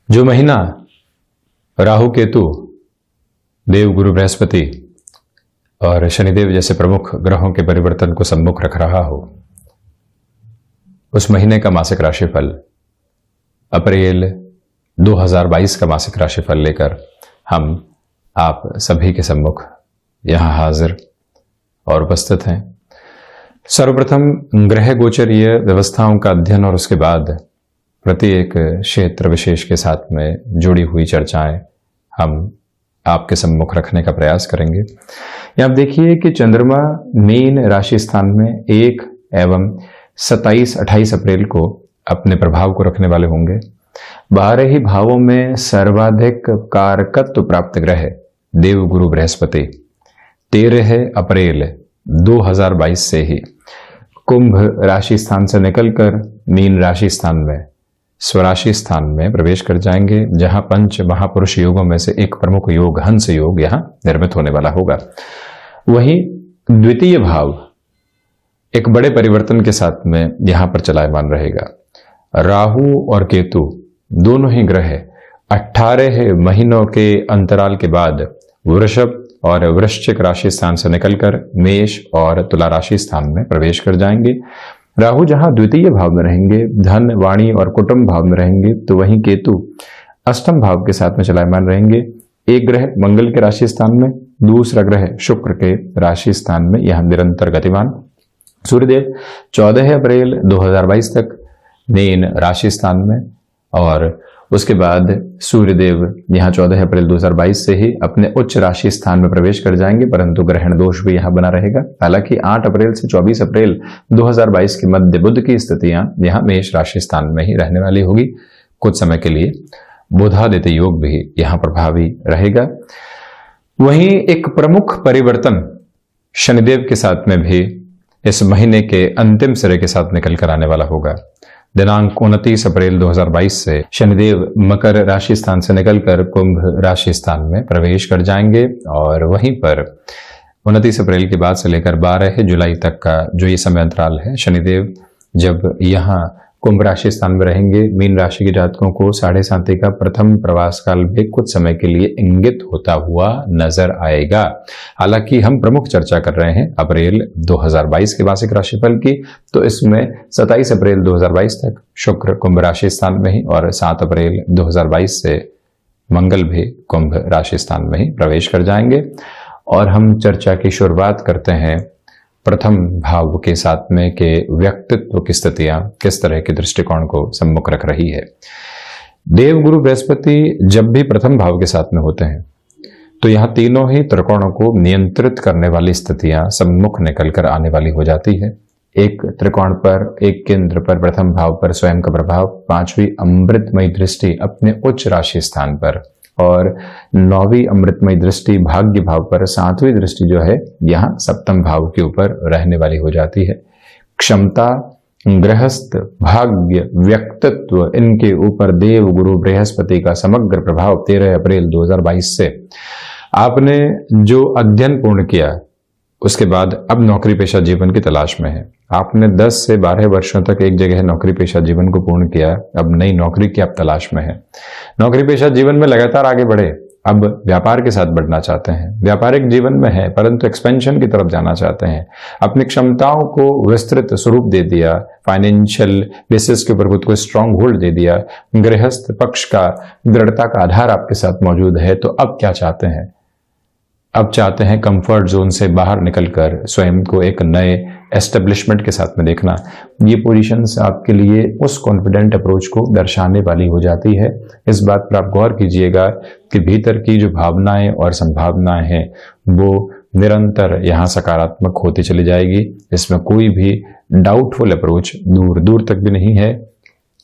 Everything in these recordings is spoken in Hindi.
जो महीना राहु केतु, देव गुरु बृहस्पति और शनिदेव जैसे प्रमुख ग्रहों के परिवर्तन को सम्मुख रख रहा हो, उस महीने का मासिक राशिफल अप्रैल 2022 का मासिक राशिफल लेकर हम आप सभी के सम्मुख यहां हाजिर और उपस्थित हैं। सर्वप्रथम ग्रह गोचरीय व्यवस्थाओं का अध्ययन और उसके बाद प्रत्येक क्षेत्र विशेष के साथ में जुड़ी हुई चर्चाएं हम आपके सम्मुख रखने का प्रयास करेंगे। आप देखिए कि चंद्रमा मीन राशि स्थान में 1 एवं 27-28 अप्रैल को अपने प्रभाव को रखने वाले होंगे। 12 ही भावों में सर्वाधिक कारकत्व प्राप्त ग्रह देव गुरु बृहस्पति 13 अप्रैल 2022 से ही कुंभ राशि स्थान से निकलकर मीन राशि स्थान में स्वराशि स्थान में प्रवेश कर जाएंगे, जहां पंच महापुरुष योगों में से एक प्रमुख योग हंस योग यहां निर्मित होने वाला होगा। वहीं द्वितीय भाव एक बड़े परिवर्तन के साथ में यहां पर चलायमान रहेगा। राहु और केतु दोनों ही ग्रह 18 महीनों के अंतराल के बाद वृषभ और वृश्चिक राशि स्थान से निकलकर मेष और तुला राशि स्थान में प्रवेश कर जाएंगे। राहु जहां द्वितीय भाव में रहेंगे, धन वाणी और कुटुंब भाव में रहेंगे, तो वहीं केतु अष्टम भाव के साथ में चलायमान रहेंगे। एक ग्रह मंगल के राशि स्थान में, दूसरा ग्रह शुक्र के राशि स्थान में यहां निरंतर गतिमान। सूर्यदेव 14 अप्रैल 2022 तक मीन राशि स्थान में और उसके बाद सूर्यदेव यहां 14 अप्रैल 2022 से ही अपने उच्च राशि स्थान में प्रवेश कर जाएंगे, परंतु ग्रहण दोष भी यहां बना रहेगा। हालांकि 8 अप्रैल से 24 अप्रैल 2022 के मध्य बुध की स्थितियां यहां मेष राशि स्थान में ही रहने वाली होगी। कुछ समय के लिए बुधादित्य योग भी यहां प्रभावी रहेगा। वहीं एक प्रमुख परिवर्तन शनिदेव के साथ में भी इस महीने के अंतिम सिरे के साथ निकल कर आने वाला होगा। दिनांक 29 अप्रैल 2022 से शनिदेव मकर राशि स्थान से निकलकर कुंभ राशि स्थान में प्रवेश कर जाएंगे और वहीं पर 29 अप्रैल के बाद से लेकर 12 जुलाई तक का जो ये समय अंतराल है, शनिदेव जब यहाँ कुंभ राशि स्थान में रहेंगे, मीन राशि के जातकों को 7.5 का प्रथम प्रवास काल भी कुछ समय के लिए इंगित होता हुआ नजर आएगा। हालांकि हम प्रमुख चर्चा कर रहे हैं अप्रैल 2022 के मासिक राशिफल की, तो इसमें 27 अप्रैल 2022 तक शुक्र कुंभ राशि स्थान में ही और 7 अप्रैल 2022 से मंगल भी कुंभ राशि स्थान में ही प्रवेश कर जाएंगे। और हम चर्चा की शुरुआत करते हैं प्रथम भाव के साथ में के व्यक्तित्व की स्थितियां किस तरह के दृष्टिकोण को सम्मुख रख रही है। देव गुरु बृहस्पति जब भी प्रथम भाव के साथ में होते हैं तो यहां तीनों ही त्रिकोणों को नियंत्रित करने वाली स्थितियां सम्मुख निकलकर आने वाली हो जाती है। एक त्रिकोण पर, एक केंद्र पर, प्रथम भाव पर स्वयं का प्रभाव, 5वीं अमृतमयी दृष्टि अपने उच्च राशि स्थान पर और 9वीं अमृतमयी दृष्टि भाग्य भाव पर, 7वीं दृष्टि जो है यहां सप्तम भाव के ऊपर रहने वाली हो जाती है। क्षमता, गृहस्थ, भाग्य, व्यक्तित्व, इनके ऊपर देव गुरु बृहस्पति का समग्र प्रभाव 13 अप्रैल 2022 से आपने जो अध्ययन पूर्ण किया उसके बाद अब नौकरी पेशा जीवन की तलाश में है। आपने 10 से 12 वर्षों तक एक जगह नौकरी पेशा जीवन को पूर्ण किया, अब नई नौकरी की आप तलाश में है। नौकरी पेशा जीवन में लगातार आगे बढ़े, अब व्यापार के साथ बढ़ना चाहते हैं। व्यापारिक जीवन में है परंतु एक्सपेंशन की तरफ जाना चाहते हैं। अपनी क्षमताओं को विस्तृत स्वरूप दे दिया, फाइनेंशियल बेसिस के ऊपर खुद को स्ट्रांग होल्ड दे दिया। गृहस्थ पक्ष का दृढ़ता का आधार आपके साथ मौजूद है, तो अब क्या चाहते हैं? अब चाहते हैं कंफर्ट जोन से बाहर निकलकर स्वयं को एक नए एस्टेब्लिशमेंट के साथ में देखना। ये पोजीशंस आपके लिए उस कॉन्फिडेंट अप्रोच को दर्शाने वाली हो जाती है। इस बात पर आप गौर कीजिएगा कि भीतर की जो भावनाएं और संभावनाएं हैं वो निरंतर यहाँ सकारात्मक होती चली जाएगी। इसमें कोई भी डाउटफुल अप्रोच दूर दूर तक भी नहीं है।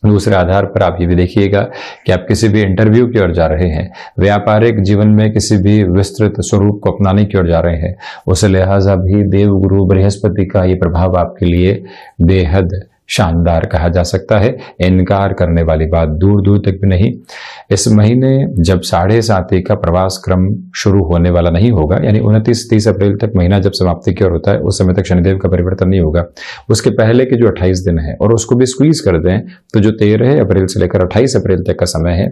दूसरे आधार पर आप ये भी देखिएगा कि आप किसी भी इंटरव्यू की ओर जा रहे हैं, व्यापारिक जीवन में किसी भी विस्तृत स्वरूप को अपनाने की ओर जा रहे हैं, उस लिहाजा भी देव गुरु बृहस्पति का ये प्रभाव आपके लिए बेहद शानदार कहा जा सकता है, इनकार करने वाली बात दूर दूर तक भी नहीं। इस महीने जब 7.5 का प्रवास क्रम शुरू होने वाला नहीं होगा, यानी 29-30 अप्रैल तक महीना जब समाप्ति की ओर होता है, उस समय तक शनिदेव का परिवर्तन नहीं होगा। उसके पहले के जो 28 दिन है और उसको भी स्क्वीज कर दें तो जो 13 अप्रैल से लेकर 28 अप्रैल तक का समय है,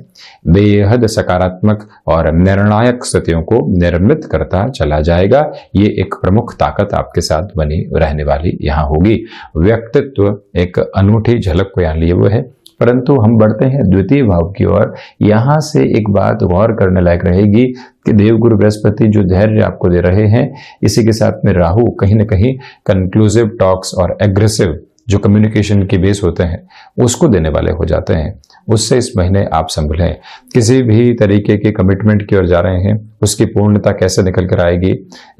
बेहद सकारात्मक और निर्णायक स्थितियों को निर्मित करता चला जाएगा। ये एक प्रमुख ताकत आपके साथ बनी रहने वाली यहाँ होगी। व्यक्तित्व एक अनूठी झलक को यहाँ लिए हुए है। परंतु हम बढ़ते हैं द्वितीय भाव की ओर। यहां से एक बात गौर करने लायक रहेगी कि देवगुरु बृहस्पति जो धैर्य आपको दे रहे हैं, इसी के साथ में राहु कहीं ना कहीं कंक्लूसिव टॉक्स और एग्रेसिव जो कम्युनिकेशन के बेस होते हैं उसको देने वाले हो जाते हैं। उससे इस महीने आप संभलें। किसी भी तरीके के कमिटमेंट की ओर जा रहे हैं, उसकी पूर्णता कैसे निकल कर आएगी,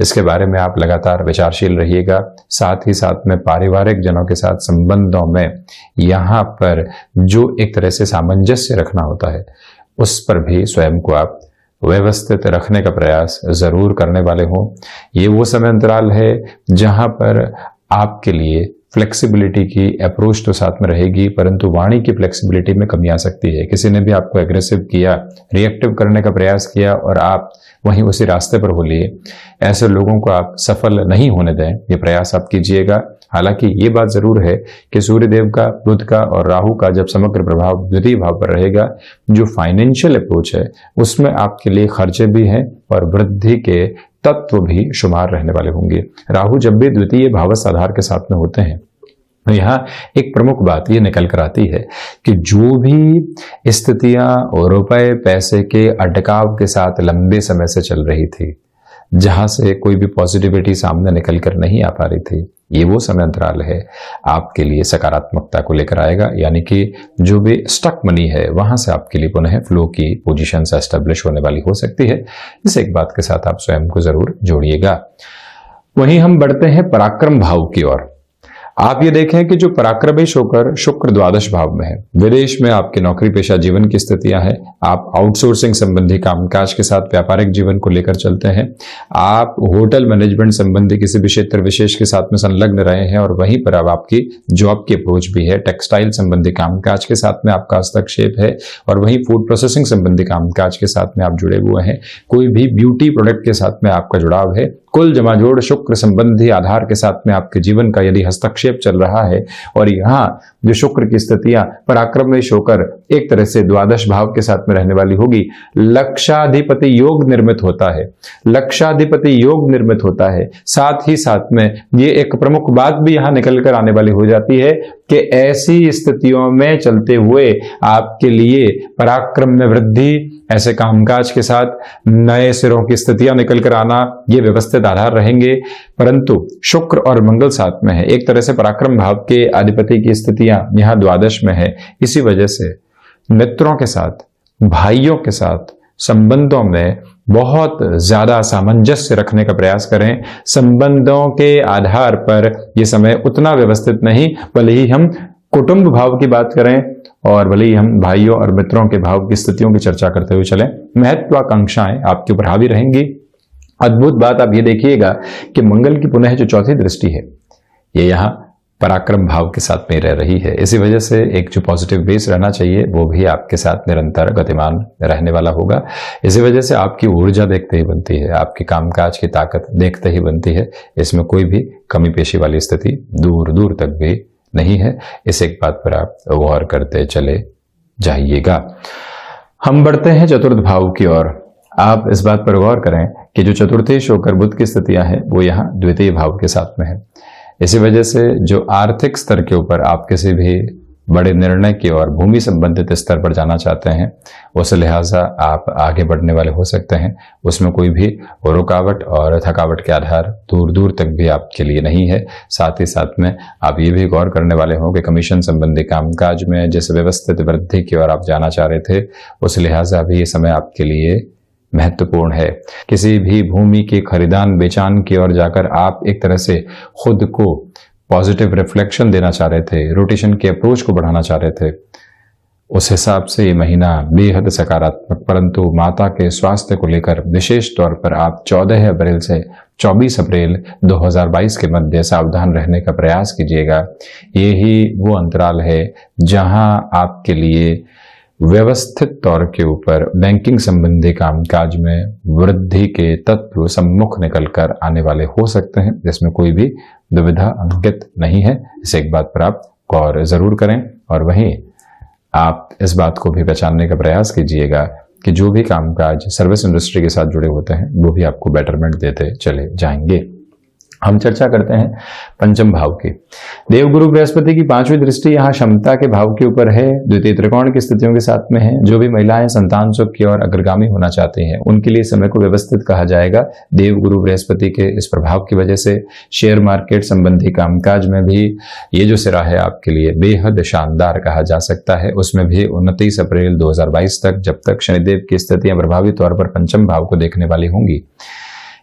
इसके बारे में आप लगातार विचारशील रहिएगा। साथ ही साथ में पारिवारिक जनों के साथ संबंधों में यहाँ पर जो एक तरह से सामंजस्य रखना होता है, उस पर भी स्वयं को आप व्यवस्थित रखने का प्रयास जरूर करने वाले हों। ये वो समय अंतराल है जहां पर आपके लिए फ्लेक्सिबिलिटी की अप्रोच तो साथ में रहेगी, परंतु वाणी की फ्लेक्सिबिलिटी में कमी आ सकती है। किसी ने भी आपको एग्रेसिव किया, रिएक्टिव करने का प्रयास किया और आप वहीं उसी रास्ते पर हो लिए, ऐसे लोगों को आप सफल नहीं होने दें, ये प्रयास आप कीजिएगा। हालांकि ये बात जरूर है कि सूर्यदेव का, बुध का और राहु का जब समग्र प्रभाव द्वितीय भाव पर रहेगा, जो फाइनेंशियल अप्रोच है उसमें आपके लिए खर्चे भी हैं और वृद्धि के तत्व भी शुमार रहने वाले होंगे। राहु जब भी द्वितीय भावस्थ आधार के साथ में होते हैं तो यहाँ एक प्रमुख बात ये निकल कर आती है कि जो भी स्थितियां और रुपए पैसे के अटकाव के साथ लंबे समय से चल रही थी, जहां से कोई भी पॉजिटिविटी सामने निकल कर नहीं आ पा रही थी, ये वो समय अंतराल है आपके लिए सकारात्मकता को लेकर आएगा। यानी कि जो भी स्टक मनी है वहां से आपके लिए पुनः फ्लो की पोजीशन से एस्टेब्लिश होने वाली हो सकती है। इस एक बात के साथ आप स्वयं को जरूर जोड़िएगा। वहीं हम बढ़ते हैं पराक्रम भाव की ओर। आप ये देखें कि जो पराक्रमेश होकर शुक्र द्वादश भाव में है, विदेश में आपके नौकरी पेशा जीवन की स्थितियां हैं, आप आउटसोर्सिंग संबंधी कामकाज के साथ व्यापारिक जीवन को लेकर चलते हैं, आप होटल मैनेजमेंट संबंधी किसी भी क्षेत्र विशेष के साथ में संलग्न रहे हैं और वहीं पर अब आपकी जॉब की अप्रोच भी है, टेक्सटाइल संबंधी कामकाज के साथ में आपका हस्तक्षेप है और वहीं फूड प्रोसेसिंग संबंधी कामकाज के साथ में आप जुड़े हुए हैं, कोई भी ब्यूटी प्रोडक्ट के साथ में आपका जुड़ाव है। कुल जमाजोड़ शुक्र संबंधी आधार के साथ में आपके जीवन का यदि हस्तक्षेप चल रहा है और यहाँ जो शुक्र की स्थितियां पराक्रमेश होकर एक तरह से द्वादश भाव के साथ में रहने वाली होगी, लक्षाधिपति योग निर्मित होता है, लक्षाधिपति योग निर्मित होता है। साथ ही साथ में ये एक प्रमुख बात भी यहाँ निकल कर आने वाली हो जाती है कि ऐसी स्थितियों में चलते हुए आपके लिए पराक्रम में वृद्धि, ऐसे कामकाज के साथ नए सिरों की स्थितियां निकल कर आना, ये व्यवस्थित आधार रहेंगे। परंतु शुक्र और मंगल साथ में है, एक तरह से पराक्रम भाव के अधिपति की स्थितियां यहाँ द्वादश में है। इसी वजह से मित्रों के साथ, भाइयों के साथ संबंधों में बहुत ज्यादा सामंजस्य रखने का प्रयास करें। संबंधों के आधार पर यह समय उतना व्यवस्थित नहीं, भले ही हम कुटुंब भाव की बात करें और भले ही हम भाइयों और मित्रों के भाव की स्थितियों की चर्चा करते हुए चलें, महत्वाकांक्षाएं आपके ऊपर हावी रहेंगी। अद्भुत बात आप ये देखिएगा कि मंगल की पुनः जो चौथी दृष्टि है, ये यहाँ पराक्रम भाव के साथ में रह रही है। इसी वजह से एक जो पॉजिटिव बेस रहना चाहिए वो भी आपके साथ निरंतर गतिमान रहने वाला होगा। इसी वजह से आपकी ऊर्जा देखते ही बनती है, आपकी कामकाज की ताकत देखते ही बनती है। इसमें कोई भी कमी पेशी वाली स्थिति दूर दूर तक भी नहीं है। इस एक बात पर आप गौर करते चले जाइएगा। हम बढ़ते हैं चतुर्थ भाव की ओर। आप इस बात पर गौर करें कि जो चतुर्थेश होकर बुध की स्थितियां हैं वो यहाँ द्वितीय भाव के साथ में है। इसी वजह से जो आर्थिक स्तर के ऊपर आप किसी भी बड़े निर्णय की ओर भूमि संबंधित स्तर पर जाना चाहते हैं, उस लिहाजा आप आगे बढ़ने वाले हो सकते हैं। उसमें कोई भी रुकावट और थकावट के आधार दूर दूर तक भी आपके लिए नहीं है। साथ ही साथ में आप ये भी गौर करने वाले हो कि कमीशन संबंधी कामकाज में जिस व्यवस्थित वृद्धि की ओर आप जाना चाह रहे थे, उस लिहाजा भी ये समय आपके लिए महत्वपूर्ण है। किसी भी भूमि के खरीदान बेचान की ओर जाकर आप एक तरह से खुद को पॉजिटिव रिफ्लेक्शन देना चाह रहे थे, रोटेशन के अप्रोच को बढ़ाना चाह रहे थे, उस हिसाब से ये महीना बेहद सकारात्मक। परंतु माता के स्वास्थ्य को लेकर विशेष तौर पर आप 14 अप्रैल से 24 अप्रैल 2022 के मध्य सावधान रहने का प्रयास कीजिएगा। यही वो अंतराल है जहां आपके लिए व्यवस्थित तौर के ऊपर बैंकिंग संबंधी कामकाज में वृद्धि के तत्व सम्मुख निकलकर आने वाले हो सकते हैं, जिसमें कोई भी दुविधा अंकित नहीं है। इस एक बात पर आप गौर जरूर करें और वहीं आप इस बात को भी पहचानने का प्रयास कीजिएगा कि जो भी कामकाज सर्विस इंडस्ट्री के साथ जुड़े होते हैं वो भी आपको बेटरमेंट देते चले जाएंगे। हम चर्चा करते हैं पंचम भाव की। देवगुरु बृहस्पति की 5वीं दृष्टि यहाँ क्षमता के भाव के ऊपर है, द्वितीय त्रिकोण की स्थितियों के साथ में है। जो भी महिलाएं संतान सुख की ओर अग्रगामी होना चाहती हैं उनके लिए समय को व्यवस्थित कहा जाएगा। देवगुरु बृहस्पति के इस प्रभाव की वजह से शेयर मार्केट संबंधी कामकाज में भी ये जो सिरा है आपके लिए बेहद शानदार कहा जा सकता है। उसमें भी 29 अप्रैल 2022 तक, जब तक शनिदेव की स्थितियां प्रभावी तौर पर पंचम भाव को देखने वाली होंगी,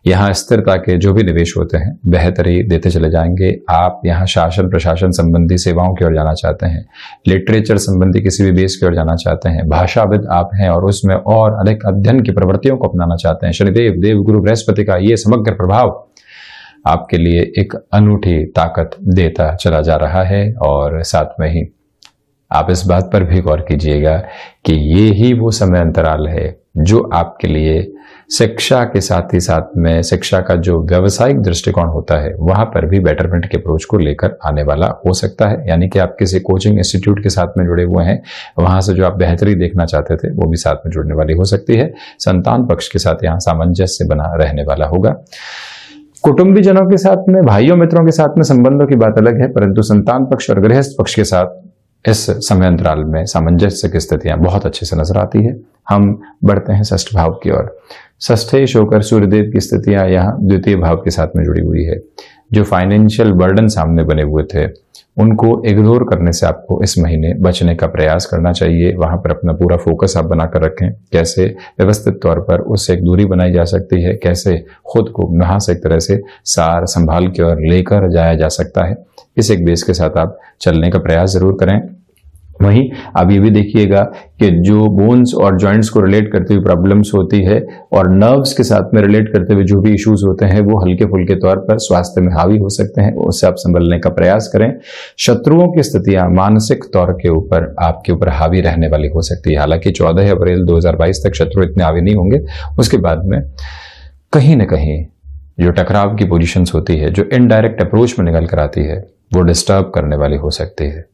यहाँ स्थिरता के जो भी निवेश होते हैं बेहतरी देते चले जाएंगे। आप यहाँ शासन प्रशासन संबंधी सेवाओं की ओर जाना चाहते हैं, लिटरेचर संबंधी किसी भी बेस की ओर जाना चाहते हैं, भाषाविद आप हैं और उसमें और अधिक अध्ययन की प्रवृत्तियों को अपनाना चाहते हैं, शनिदेव देवगुरु बृहस्पति का ये समग्र प्रभाव आपके लिए एक अनूठी ताकत देता चला जा रहा है। और साथ में ही आप इस बात पर भी गौर कीजिएगा कि ये ही वो समय अंतराल है जो आपके लिए शिक्षा के साथ ही साथ में शिक्षा का जो व्यावसायिक दृष्टिकोण होता है वहां पर भी बेटरमेंट के अप्रोच को लेकर आने वाला हो सकता है। यानी कि आप किसी कोचिंग इंस्टीट्यूट के साथ में जुड़े हुए हैं, वहां से जो आप बेहतरी देखना चाहते थे वो भी साथ में जुड़ने वाली हो सकती है। संतान पक्ष के साथ यहाँ सामंजस्य बना रहने वाला होगा। कुटुंबी जनों के साथ में, भाइयों मित्रों के साथ में संबंधों की बात अलग है, परंतु संतान पक्ष और गृहस्थ पक्ष के साथ इस समय अंतराल में सामंजस्य की स्थितियां बहुत अच्छे से नजर आती है। हम बढ़ते हैं षष्ठ भाव की ओर। षष्ठेश होकर सूर्यदेव की स्थितियां यहाँ द्वितीय भाव के साथ में जुड़ी हुई है। जो फाइनेंशियल बर्डन सामने बने हुए थे उनको इग्नोर करने से आपको इस महीने बचने का प्रयास करना चाहिए। वहां पर अपना पूरा फोकस आप बनाकर रखें। कैसे व्यवस्थित तौर पर उससे एक दूरी बनाई जा सकती है, कैसे खुद को यहाँ से एक तरह से सार संभाल के और लेकर जाया जा सकता है, इस एक बेस के साथ आप चलने का प्रयास जरूर करें। वहीं आप ये भी देखिएगा कि जो बोन्स और जॉइंट्स को रिलेट करते हुए प्रॉब्लम्स होती है और नर्व्स के साथ में रिलेट करते हुए जो भी इश्यूज होते हैं वो हल्के फुल्के तौर पर स्वास्थ्य में हावी हो सकते हैं, उससे आप संभलने का प्रयास करें। शत्रुओं की स्थितियां मानसिक तौर के ऊपर आपके ऊपर हावी रहने वाली हो सकती है। हालांकि 14 अप्रैल 2022 तक शत्रु इतने हावी नहीं होंगे, उसके बाद में कहीं ना कहीं जो टकराव की पोजीशंस होती है, जो इनडायरेक्ट अप्रोच में निकल कर आती है, वो डिस्टर्ब करने वाली हो सकती है।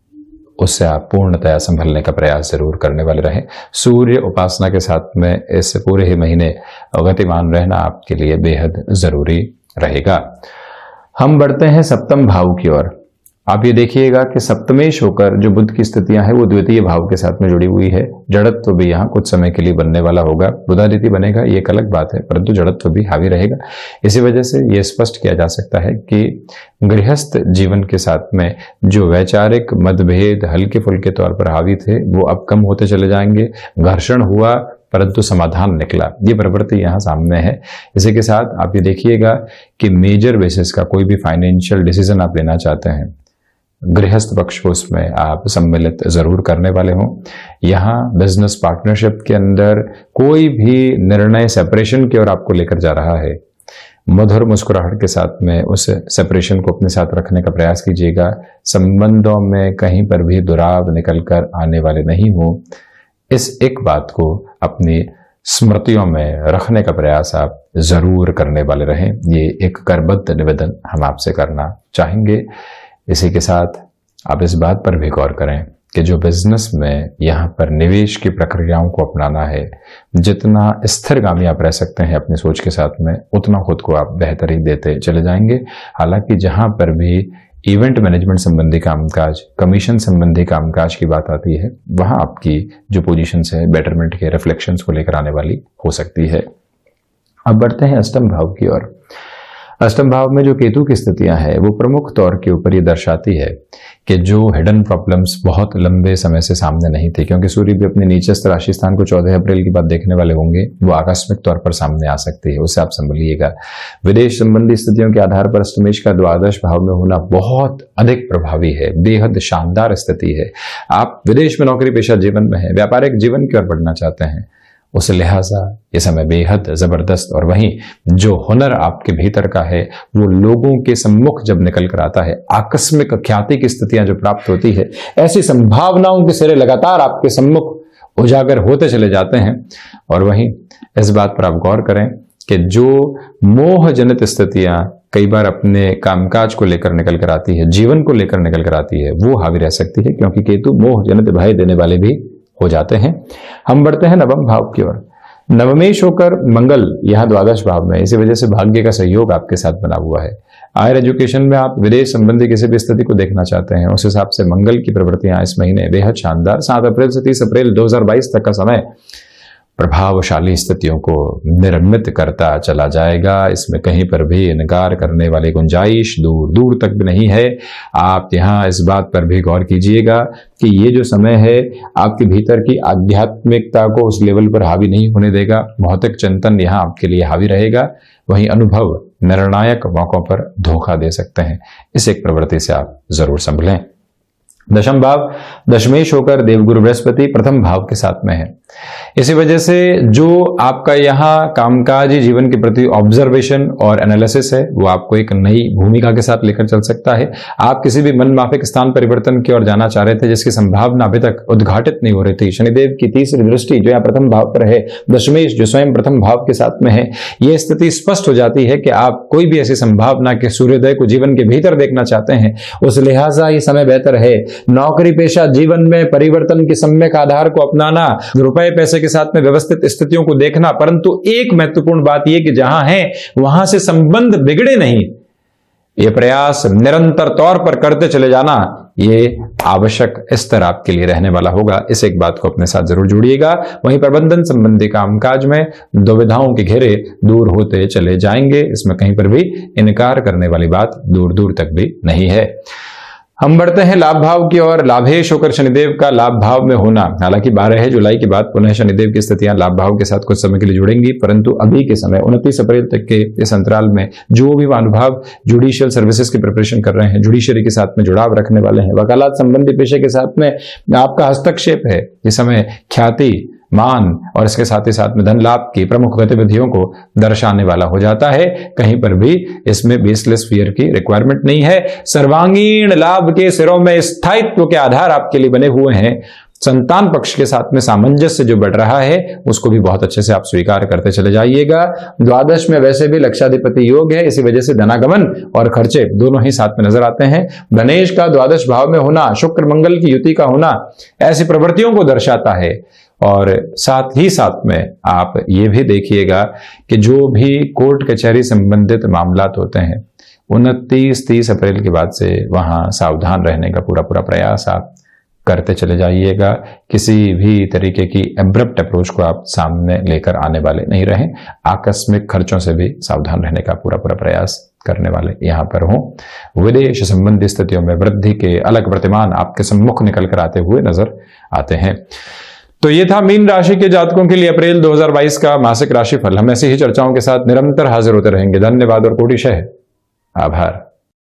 उससे आप पूर्णतया संभलने का प्रयास जरूर करने वाले रहें। सूर्य उपासना के साथ में इस पूरे ही महीने गतिमान रहना आपके लिए बेहद जरूरी रहेगा। हम बढ़ते हैं सप्तम भाव की ओर। आप ये देखिएगा कि सप्तमेश होकर जो बुध की स्थितियां हैं वो द्वितीय भाव के साथ में जुड़ी हुई है। जड़त्व भी यहाँ कुछ समय के लिए बनने वाला होगा। बुधादित्य बनेगा ये एक अलग बात है, परंतु जड़त्व भी हावी रहेगा। इसी वजह से ये स्पष्ट किया जा सकता है कि गृहस्थ जीवन के साथ में जो वैचारिक मतभेद हल्के फुल्के तौर पर हावी थे वो अब कम होते चले जाएंगे। घर्षण हुआ परंतु समाधान निकला, ये प्रवृत्ति यहाँ सामने है। इसी के साथ आप ये देखिएगा कि मेजर बेसिस का कोई भी फाइनेंशियल डिसीजन आप लेना चाहते हैं, गृहस्थ पक्ष को उसमें आप सम्मिलित जरूर करने वाले हों। यहाँ बिजनेस पार्टनरशिप के अंदर कोई भी निर्णय सेपरेशन की ओर आपको लेकर जा रहा है, मधुर मुस्कुराहट के साथ में उस सेपरेशन को अपने साथ रखने का प्रयास कीजिएगा। संबंधों में कहीं पर भी दुराव निकल कर आने वाले नहीं हो, इस एक बात को अपनी स्मृतियों में रखने का प्रयास आप जरूर करने वाले रहें। ये एक करबद्ध निवेदन हम आपसे करना चाहेंगे। इसी के साथ आप इस बात पर भी गौर करें कि जो बिजनेस में यहाँ पर निवेश की प्रक्रियाओं को अपनाना है, जितना स्थिरगामी आप रह सकते हैं अपनी सोच के साथ में, उतना खुद को आप बेहतरी देते चले जाएंगे। हालांकि जहाँ पर भी इवेंट मैनेजमेंट संबंधी कामकाज, कमीशन संबंधी कामकाज की बात आती है, वहां आपकी जो पोजीशन है बेटरमेंट के रिफ्लेक्शंस को लेकर आने वाली हो सकती है। अब बढ़ते हैं अष्टम भाव की ओर। अष्टम भाव में जो केतु की स्थितियां हैं वो प्रमुख तौर के ऊपर ये दर्शाती है कि जो हिडन प्रॉब्लम्स बहुत लंबे समय से सामने नहीं थे, क्योंकि सूर्य भी अपने नीचस्थ राशि स्थान को 14 अप्रैल के बाद देखने वाले होंगे, वो आकस्मिक तौर पर सामने आ सकती है, उससे आप संभलिएगा। विदेश संबंधी स्थितियों के आधार पर अष्टमेश का द्वादश भाव में होना बहुत अधिक प्रभावी है, बेहद शानदार स्थिति है। आप विदेश में नौकरी पेशा जीवन में है, व्यापारिक जीवन की ओर बढ़ना चाहते हैं, उस लिहाजा ये समय बेहद जबरदस्त। और वहीं जो हुनर आपके भीतर का है वो लोगों के सम्मुख जब निकल कर आता है, आकस्मिक ख्याति की स्थितियां जो प्राप्त होती है, ऐसी संभावनाओं के सिरे लगातार आपके सम्मुख उजागर होते चले जाते हैं। और वहीं इस बात पर आप गौर करें कि जो मोह जनित स्थितियां कई बार अपने कामकाज को लेकर निकल कर आती है, जीवन को लेकर निकल कर आती है, वो हावी रह सकती है, क्योंकि केतु मोह जनित भय देने वाले भी हो जाते हैं। हम बढ़ते हैं नवम भाव की ओर। नवमेश होकर मंगल यहाँ द्वादश भाव में, इसी वजह से भाग्य का सहयोग आपके साथ बना हुआ है। हायर एजुकेशन में आप विदेश संबंधी किसी भी स्थिति को देखना चाहते हैं, उस हिसाब से मंगल की प्रवृत्तियां इस महीने बेहद शानदार। 7 अप्रैल से 30 अप्रैल 2022 तक का समय प्रभावशाली स्थितियों को निर्मित करता चला जाएगा। इसमें कहीं पर भी इनकार करने वाली गुंजाइश दूर दूर तक भी नहीं है। आप यहाँ इस बात पर भी गौर कीजिएगा कि ये जो समय है आपके भीतर की आध्यात्मिकता को उस लेवल पर हावी नहीं होने देगा। भौतिक चिंतन यहाँ आपके लिए हावी रहेगा। वहीं अनुभव निर्णायक मौकों पर धोखा दे सकते हैं। इस एक प्रवृत्ति से आप जरूर संभलें। दशम भाव दशमेश होकर देवगुरु बृहस्पति प्रथम भाव के साथ में है। इसी वजह से जो आपका यहाँ कामकाजी जीवन के प्रति ऑब्जर्वेशन और एनालिसिस है वो आपको एक नई भूमिका के साथ लेकर चल सकता है। आप किसी भी मनमाफिक स्थान परिवर्तन की ओर जाना चाह रहे थे जिसकी संभावना अभी तक उद्घाटित नहीं हो रही थी। शनिदेव की तीसरी दृष्टि जो यहाँ प्रथम भाव पर है, दशमेश जो स्वयं प्रथम भाव के साथ में है, यह स्थिति स्पष्ट हो जाती है कि आप कोई भी ऐसी संभावना के सूर्योदय को जीवन के भीतर देखना चाहते हैं। उस लिहाजा ये समय बेहतर है। नौकरी पेशा जीवन में परिवर्तन के सम्यक आधार को अपनाना, रुपए पैसे के साथ में व्यवस्थित स्थितियों को देखना, परंतु एक महत्वपूर्ण बात यह कि जहां है वहां से संबंध बिगड़े नहीं, ये प्रयास निरंतर तौर पर करते चले जाना, ये आवश्यक स्तर आपके लिए रहने वाला होगा। इस एक बात को अपने साथ जरूर जोड़िएगा। वहीं प्रबंधन संबंधी कामकाज में दुविधाओं के घेरे दूर होते चले जाएंगे। इसमें कहीं पर भी इनकार करने वाली बात दूर दूर तक भी नहीं है। हम बढ़ते हैं लाभ भाव की ओर। लाभेश होकर शनिदेव का लाभ भाव में होना, हालांकि 12 जुलाई के बाद पुनः शनिदेव की स्थितियां लाभ भाव के साथ कुछ समय के लिए जुड़ेंगी, परंतु अभी के समय 29 अप्रैल तक के इस अंतराल में जो भी महानुभाव जुडिशियल सर्विसेज की प्रिपरेशन कर रहे हैं, जुडिशरी के साथ में जुड़ाव रखने वाले हैं, वकालत संबंधी पेशे के साथ में आपका हस्तक्षेप है, इस समय ख्याति, मान और इसके साथ ही साथ में धन लाभ की प्रमुख गतिविधियों को दर्शाने वाला हो जाता है। कहीं पर भी इसमें बेसलेस फियर की रिक्वायरमेंट नहीं है। सर्वांगीण लाभ के सिरों में स्थायित्व के आधार आपके लिए बने हुए हैं। संतान पक्ष के साथ में सामंजस्य जो बढ़ रहा है उसको भी बहुत अच्छे से आप स्वीकार करते चले जाइएगा। द्वादश में वैसे भी लक्षाधिपति योग है, इसी वजह से धनागमन और खर्चे दोनों ही साथ में नजर आते हैं। गणेश का द्वादश भाव में होना, शुक्र मंगल की युति का होना ऐसी प्रवृत्तियों को दर्शाता है। और साथ ही साथ में आप ये भी देखिएगा कि जो भी कोर्ट कचहरी संबंधित मामलात होते हैं 29-30 अप्रैल के बाद से वहां सावधान रहने का पूरा प्रयास आप करते चले जाइएगा। किसी भी तरीके की एब्रप्ट अप्रोच को आप सामने लेकर आने वाले नहीं रहें। आकस्मिक खर्चों से भी सावधान रहने का पूरा प्रयास करने वाले यहां पर हों। विदेश संबंधी स्थितियों में वृद्धि के अलग प्रतिमान आपके सम्मुख निकल कर आते हुए नजर आते हैं। तो ये था मीन राशि के जातकों के लिए अप्रैल 2022 का मासिक राशिफल। हम ऐसी ही चर्चाओं के साथ निरंतर हाजिर होते रहेंगे। धन्यवाद और कोटिशः आभार।